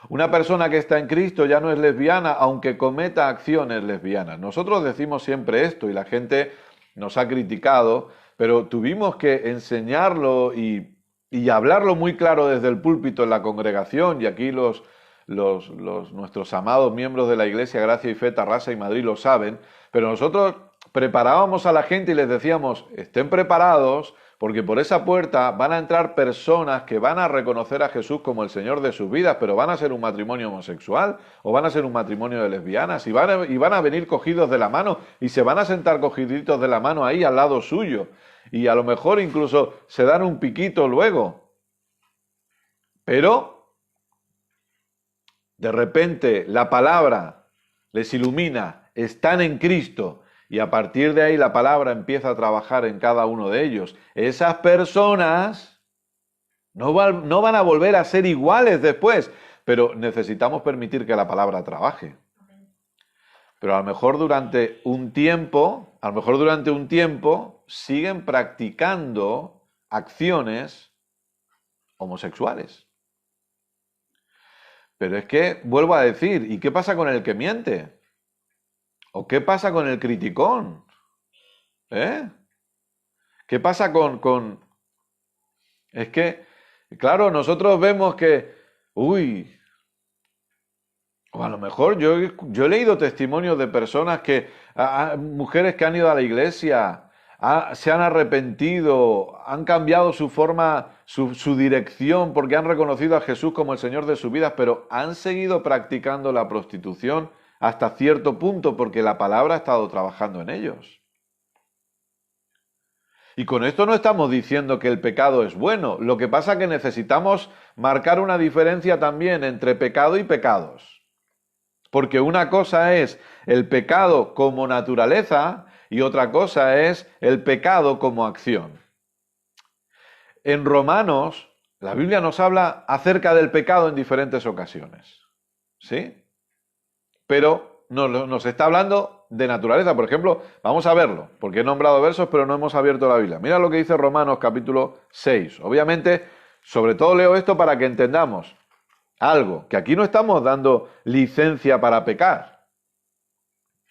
Una persona que está en Cristo ya no es lesbiana, aunque cometa acciones lesbianas. Nosotros decimos siempre esto y la gente nos ha criticado, pero tuvimos que enseñarlo y hablarlo muy claro desde el púlpito en la congregación, y aquí nuestros amados miembros de la Iglesia Gracia y Fe, Tarrasa y Madrid lo saben, pero nosotros preparábamos a la gente y les decíamos, estén preparados, porque por esa puerta van a entrar personas que van a reconocer a Jesús como el Señor de sus vidas, pero van a ser un matrimonio homosexual o van a ser un matrimonio de lesbianas y van a venir cogidos de la mano y se van a sentar cogiditos de la mano ahí al lado suyo y a lo mejor incluso se dan un piquito luego. Pero de repente la palabra les ilumina, están en Cristo. Y a partir de ahí la palabra empieza a trabajar en cada uno de ellos. Esas personas no van a volver a ser iguales después, pero necesitamos permitir que la palabra trabaje. Pero a lo mejor durante un tiempo, siguen practicando acciones homosexuales. Pero es que, vuelvo a decir, ¿y qué pasa con el que miente? ¿O qué pasa con el criticón? ¿Eh? ¿Qué pasa con... Es que, claro, nosotros vemos que... Uy, o a lo mejor yo he leído testimonios de personas mujeres que han ido a la iglesia, se han arrepentido, han cambiado su forma, su dirección, porque han reconocido a Jesús como el Señor de sus vidas, pero han seguido practicando la prostitución hasta cierto punto, porque la palabra ha estado trabajando en ellos. Y con esto no estamos diciendo que el pecado es bueno. Lo que pasa es que necesitamos marcar una diferencia también entre pecado y pecados. Porque una cosa es el pecado como naturaleza y otra cosa es el pecado como acción. En Romanos, la Biblia nos habla acerca del pecado en diferentes ocasiones. ¿Sí? Pero nos está hablando de naturaleza. Por ejemplo, vamos a verlo, porque he nombrado versos, pero no hemos abierto la Biblia. Mira lo que dice Romanos capítulo 6. Obviamente, sobre todo leo esto para que entendamos algo, que aquí no estamos dando licencia para pecar,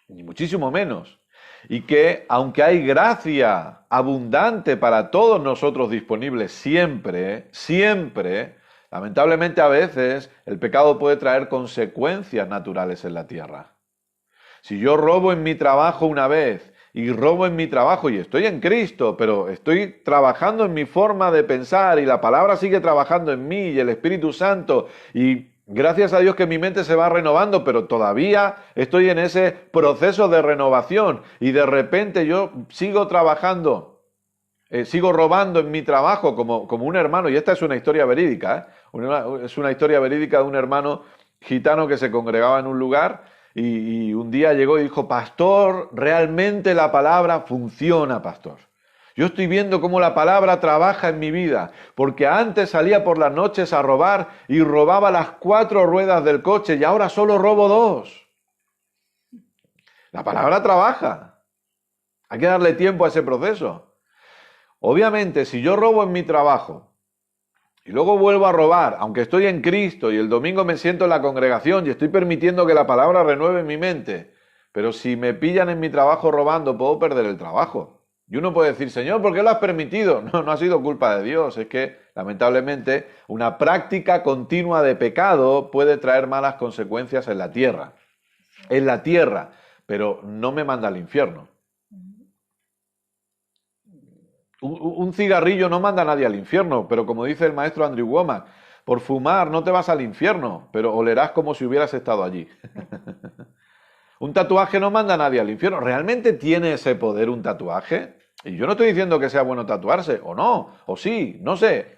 ni muchísimo menos. Y que, aunque hay gracia abundante para todos nosotros disponible siempre, lamentablemente a veces el pecado puede traer consecuencias naturales en la tierra. Si yo robo en mi trabajo una vez y robo en mi trabajo y estoy en Cristo, pero estoy trabajando en mi forma de pensar y la palabra sigue trabajando en mí y el Espíritu Santo y gracias a Dios que mi mente se va renovando, pero todavía estoy en ese proceso de renovación y de repente yo sigo trabajando, sigo robando en mi trabajo como un hermano, y esta es una historia verídica, es una historia verídica de un hermano gitano que se congregaba en un lugar. Y un día llegó y dijo, pastor, realmente la palabra funciona, pastor. Yo estoy viendo cómo la palabra trabaja en mi vida, porque antes salía por las noches a robar y robaba las 4 ruedas del coche y ahora solo robo 2. La palabra trabaja. Hay que darle tiempo a ese proceso. Obviamente, si yo robo en mi trabajo y luego vuelvo a robar, aunque estoy en Cristo y el domingo me siento en la congregación y estoy permitiendo que la palabra renueve mi mente, pero si me pillan en mi trabajo robando, puedo perder el trabajo. Y uno puede decir, Señor, ¿por qué lo has permitido? No ha sido culpa de Dios, es que, lamentablemente, una práctica continua de pecado puede traer malas consecuencias en la tierra. En la tierra, pero no me manda al infierno. Un cigarrillo no manda a nadie al infierno, pero como dice el maestro Andrew Womack, por fumar no te vas al infierno, pero olerás como si hubieras estado allí. Un tatuaje no manda a nadie al infierno. ¿Realmente tiene ese poder un tatuaje? Y yo no estoy diciendo que sea bueno tatuarse, o no, o sí, no sé.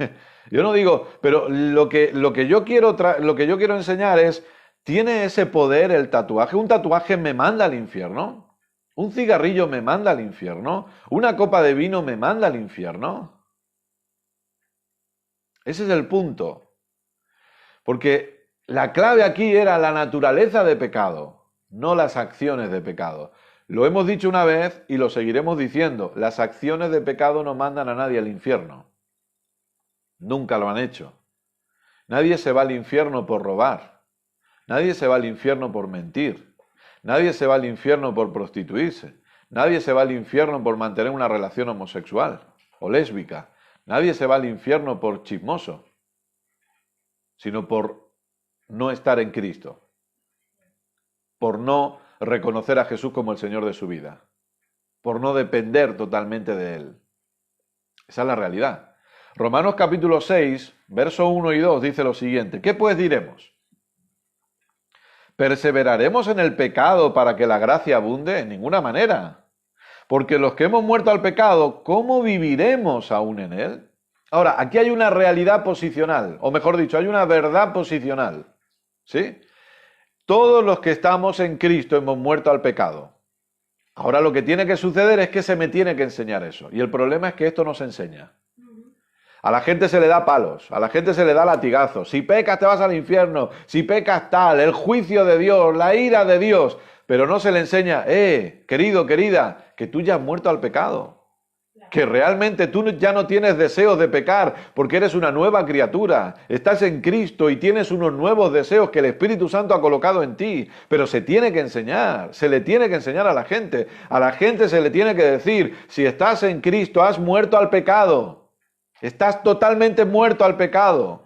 Yo no digo, pero lo que yo quiero enseñar es, ¿tiene ese poder el tatuaje? ¿Un tatuaje me manda al infierno? ¿Un cigarrillo me manda al infierno? ¿Una copa de vino me manda al infierno? Ese es el punto. Porque la clave aquí era la naturaleza de pecado, no las acciones de pecado. Lo hemos dicho una vez y lo seguiremos diciendo. Las acciones de pecado no mandan a nadie al infierno. Nunca lo han hecho. Nadie se va al infierno por robar. Nadie se va al infierno por mentir. Nadie se va al infierno por prostituirse. Nadie se va al infierno por mantener una relación homosexual o lésbica. Nadie se va al infierno por chismoso, sino por no estar en Cristo, por no reconocer a Jesús como el Señor de su vida, por no depender totalmente de Él. Esa es la realidad. Romanos capítulo 6, verso 1 y 2 dice lo siguiente: ¿qué pues diremos? ¿Perseveraremos en el pecado para que la gracia abunde? En ninguna manera. Porque los que hemos muerto al pecado, ¿cómo viviremos aún en él? Ahora, aquí hay una realidad posicional, o mejor dicho, hay una verdad posicional. ¿Sí? Todos los que estamos en Cristo hemos muerto al pecado. Ahora lo que tiene que suceder es que se me tiene que enseñar eso. Y el problema es que esto no se enseña. A la gente se le da palos, a la gente se le da latigazos. Si pecas te vas al infierno, si pecas tal, el juicio de Dios, la ira de Dios. Pero no se le enseña, querido, querida, que tú ya has muerto al pecado. Que realmente tú ya no tienes deseos de pecar porque eres una nueva criatura. Estás en Cristo y tienes unos nuevos deseos que el Espíritu Santo ha colocado en ti. Pero se tiene que enseñar, se le tiene que enseñar a la gente. A la gente se le tiene que decir, si estás en Cristo has muerto al pecado. Estás totalmente muerto al pecado.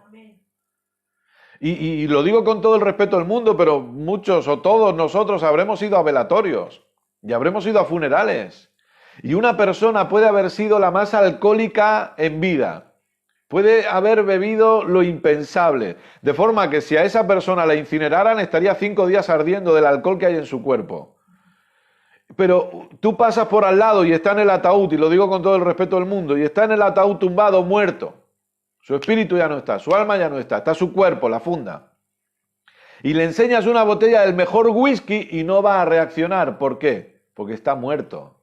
Y lo digo con todo el respeto del mundo, pero muchos o todos nosotros habremos ido a velatorios y habremos ido a funerales. Y una persona puede haber sido la más alcohólica en vida. Puede haber bebido lo impensable. De forma que si a esa persona la incineraran, estaría 5 días ardiendo del alcohol que hay en su cuerpo. Pero tú pasas por al lado y está en el ataúd, y lo digo con todo el respeto del mundo, y está en el ataúd tumbado, muerto. Su espíritu ya no está, su alma ya no está su cuerpo, la funda. Y le enseñas una botella del mejor whisky y no va a reaccionar. ¿Por qué? Porque está muerto.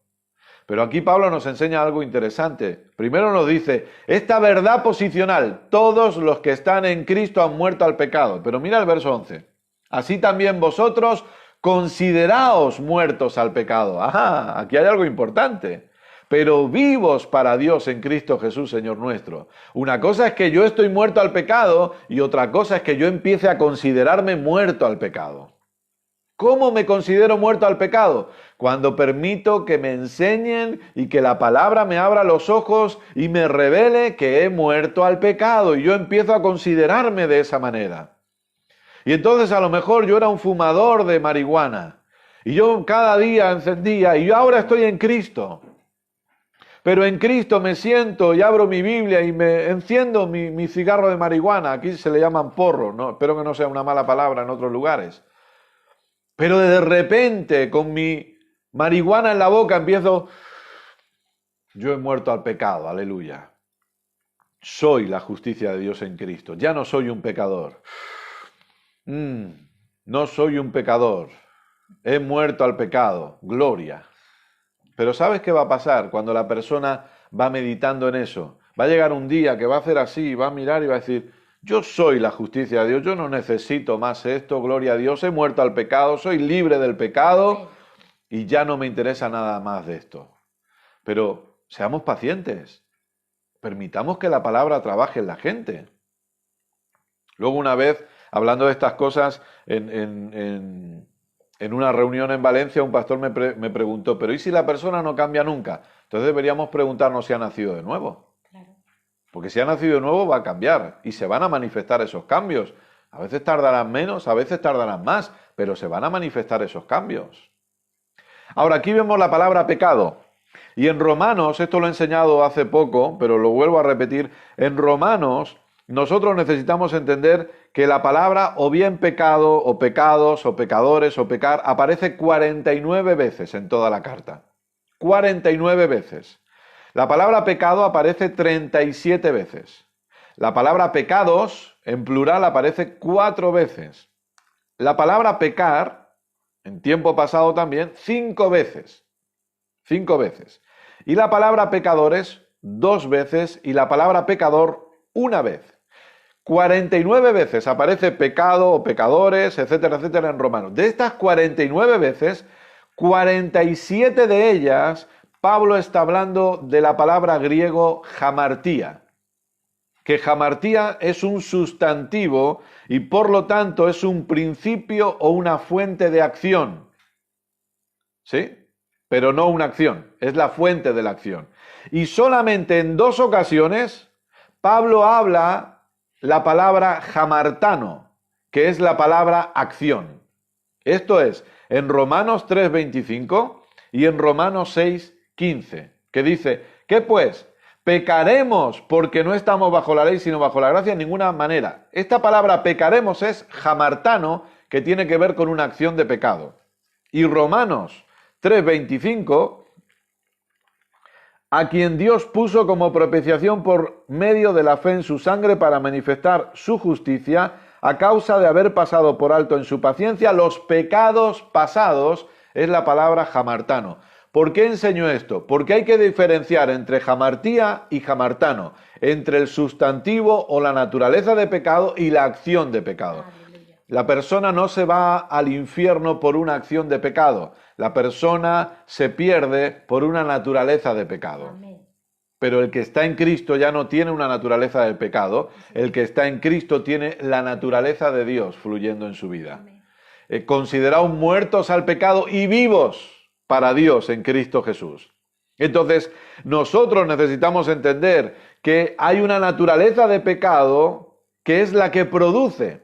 Pero aquí Pablo nos enseña algo interesante. Primero nos dice, esta verdad posicional, todos los que están en Cristo han muerto al pecado. Pero mira el verso 11. Así también vosotros consideraos muertos al pecado. Ajá, aquí hay algo importante. Pero vivos para Dios en Cristo Jesús, Señor nuestro. Una cosa es que yo estoy muerto al pecado y otra cosa es que yo empiece a considerarme muerto al pecado. ¿Cómo me considero muerto al pecado? Cuando permito que me enseñen y que la palabra me abra los ojos y me revele que he muerto al pecado y yo empiezo a considerarme de esa manera. Y entonces a lo mejor yo era un fumador de marihuana y yo cada día encendía y yo ahora estoy en Cristo. Pero en Cristo me siento y abro mi Biblia y me enciendo mi cigarro de marihuana. Aquí se le llaman porro, ¿no? Espero que no sea una mala palabra en otros lugares. Pero de repente, con mi marihuana en la boca, empiezo, yo he muerto al pecado, aleluya. Soy la justicia de Dios en Cristo, ya no soy un pecador. No soy un pecador, he muerto al pecado, gloria. Pero ¿sabes qué va a pasar cuando la persona va meditando en eso? Va a llegar un día que va a hacer así, va a mirar y va a decir, yo soy la justicia de Dios, yo no necesito más esto, gloria a Dios, he muerto al pecado, soy libre del pecado y ya no me interesa nada más de esto. Pero seamos pacientes, permitamos que la palabra trabaje en la gente. Luego una vez, hablando de estas cosas, en una reunión en Valencia, un pastor me preguntó, pero ¿y si la persona no cambia nunca? Entonces deberíamos preguntarnos si ha nacido de nuevo. Porque si ha nacido de nuevo va a cambiar y se van a manifestar esos cambios. A veces tardarán menos, a veces tardarán más, pero se van a manifestar esos cambios. Ahora, aquí vemos la palabra pecado. Y en Romanos, esto lo he enseñado hace poco, pero lo vuelvo a repetir, en Romanos nosotros necesitamos entender que la palabra o bien pecado, o pecados, o pecadores, o pecar, aparece 49 veces en toda la carta. 49 veces. La palabra pecado aparece 37 veces. La palabra pecados, en plural, aparece 4 veces. La palabra pecar, en tiempo pasado también, 5 veces. 5 veces. Y la palabra pecadores, 2 veces. Y la palabra pecador, 1 vez. 49 veces aparece pecado o pecadores, etcétera, etcétera, en Romanos. De estas 49 veces, 47 de ellas, Pablo está hablando de la palabra griego hamartía. que hamartía es un sustantivo y por lo tanto es un principio o una fuente de acción. ¿Sí? Pero no una acción, es la fuente de la acción. Y solamente en 2 ocasiones Pablo habla la palabra hamartano, que es la palabra acción. Esto es en Romanos 3:25 y en Romanos 6:15, que dice, ¿qué pues? ¿Pecaremos porque no estamos bajo la ley sino bajo la gracia? En ninguna manera. Esta palabra pecaremos es hamartano, que tiene que ver con una acción de pecado. Y Romanos 3:25, a quien Dios puso como propiciación por medio de la fe en su sangre para manifestar su justicia, a causa de haber pasado por alto en su paciencia los pecados pasados, es la palabra hamartano. ¿Por qué enseño esto? Porque hay que diferenciar entre hamartía y hamartano, entre el sustantivo o la naturaleza de pecado y la acción de pecado. La persona no se va al infierno por una acción de pecado. La persona se pierde por una naturaleza de pecado. Amén. Pero el que está en Cristo ya no tiene una naturaleza de pecado. El que está en Cristo tiene la naturaleza de Dios fluyendo en su vida. Consideraos muertos al pecado y vivos para Dios en Cristo Jesús. Entonces, nosotros necesitamos entender que hay una naturaleza de pecado que es la que produce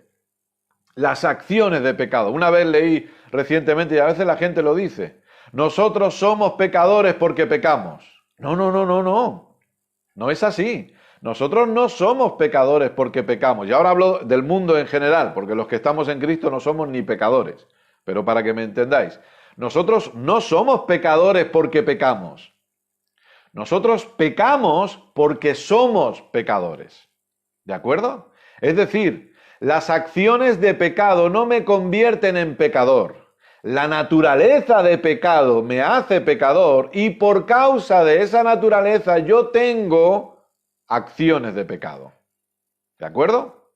las acciones de pecado. Una vez leí recientemente, y a veces la gente lo dice, nosotros somos pecadores porque pecamos. No, no, no, no, no. No es así. Nosotros no somos pecadores porque pecamos. Y ahora hablo del mundo en general, porque los que estamos en Cristo no somos ni pecadores. Pero para que me entendáis, nosotros no somos pecadores porque pecamos. Nosotros pecamos porque somos pecadores. ¿De acuerdo? Es decir, las acciones de pecado no me convierten en pecador. La naturaleza de pecado me hace pecador y por causa de esa naturaleza yo tengo acciones de pecado. ¿De acuerdo?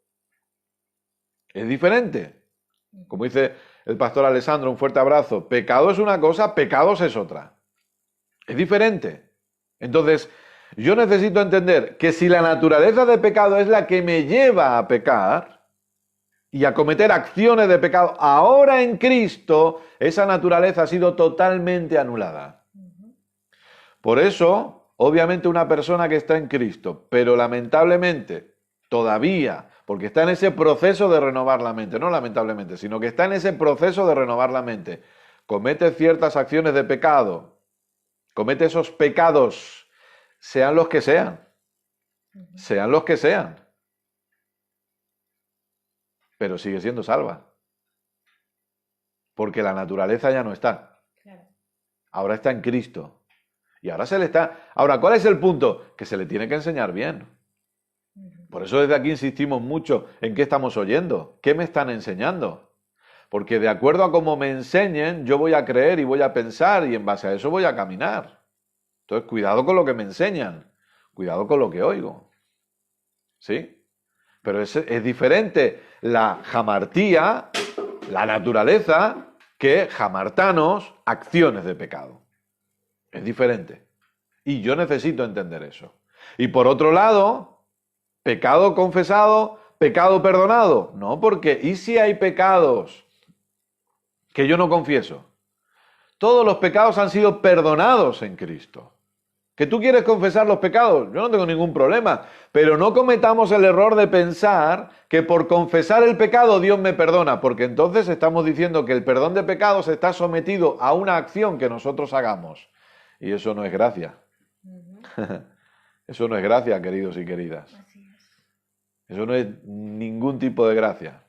Es diferente. Como dice el pastor Alessandro, un fuerte abrazo. Pecado es una cosa, pecados es otra. Es diferente. Entonces, yo necesito entender que si la naturaleza de pecado es la que me lleva a pecar y a cometer acciones de pecado, ahora en Cristo esa naturaleza ha sido totalmente anulada. Por eso, obviamente una persona que está en Cristo, pero lamentablemente todavía, porque está en ese proceso de renovar la mente, no lamentablemente, sino que está en ese proceso de renovar la mente, comete ciertas acciones de pecado, comete esos pecados, sean los que sean, sean los que sean, pero sigue siendo salva. Porque la naturaleza ya no está. Claro. Ahora está en Cristo. Y ahora se le está... Ahora, ¿cuál es el punto? Que se le tiene que enseñar bien. Por eso desde aquí insistimos mucho en qué estamos oyendo. ¿Qué me están enseñando? Porque de acuerdo a cómo me enseñen, yo voy a creer y voy a pensar y en base a eso voy a caminar. Entonces, cuidado con lo que me enseñan. Cuidado con lo que oigo. ¿Sí? Pero es diferente la hamartía, la naturaleza, que hamartanos, acciones de pecado. Es diferente. Y yo necesito entender eso. Y por otro lado, pecado confesado, pecado perdonado. No, porque ¿y si hay pecados que yo no confieso? Todos los pecados han sido perdonados en Cristo. ¿Que tú quieres confesar los pecados? Yo no tengo ningún problema, pero no cometamos el error de pensar que por confesar el pecado Dios me perdona, porque entonces estamos diciendo que el perdón de pecados está sometido a una acción que nosotros hagamos. Y eso no es gracia. Eso no es gracia, queridos y queridas. Así es. Eso no es ningún tipo de gracia.